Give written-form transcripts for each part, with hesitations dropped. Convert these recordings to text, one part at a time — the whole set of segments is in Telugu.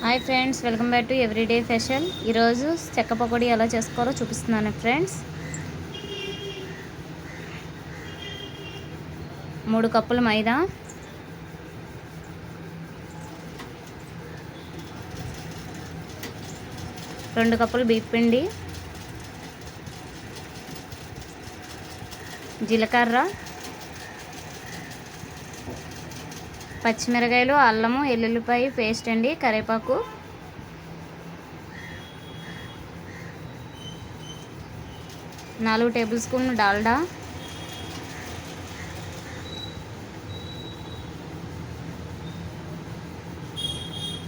Hi friends, welcome back to everyday special. ఈరోజు చెక్క పకోడీ ఎలా చేసుకోవాలో చూపిస్తున్నాను ఫ్రెండ్స్. 3 కప్పుల మైదా, 2 కప్పులు బియ్యం పిండి, జీలకర్ర, పచ్చిమిరకాయలు, అల్లము, ఎల్లుల్లిపాయ పేస్ట్ అండి, కరివేపాకు, 4 టేబుల్ స్పూన్లు డాల్డా,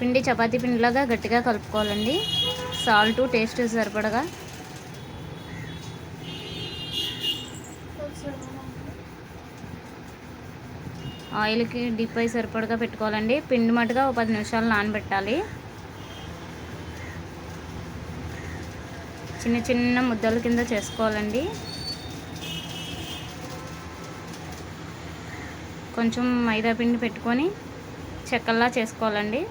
పిండి చపాతీ పిండిలాగా గట్టిగా కలుపుకోవాలండి. సాల్ట్ టేస్ట్ సరిపడగా, ఆయిల్కి డీప్ అయి సరిపడగా పెట్టుకోవాలండి. పిండి మట్టుగా 10 నిమిషాలు నానబెట్టాలి. చిన్న చిన్న ముద్దల కింద చేసుకోవాలండి. కొంచెం మైదా పిండి పెట్టుకొని చెక్కల్లా చేసుకోవాలండి.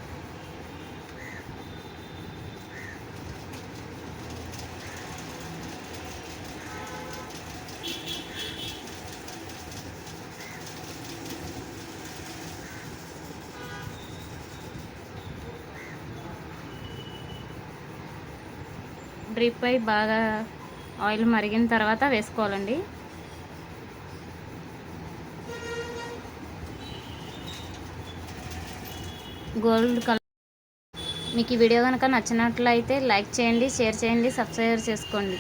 డ్రిప్ అయి బాగా ఆయిల్ మరిగిన తర్వాత వేసుకోవాలండి. Gold colour. మీకు ఈ వీడియో కనుక నచ్చినట్లయితే లైక్ చేయండి, షేర్ చేయండి, సబ్స్క్రైబ్ చేసుకోండి.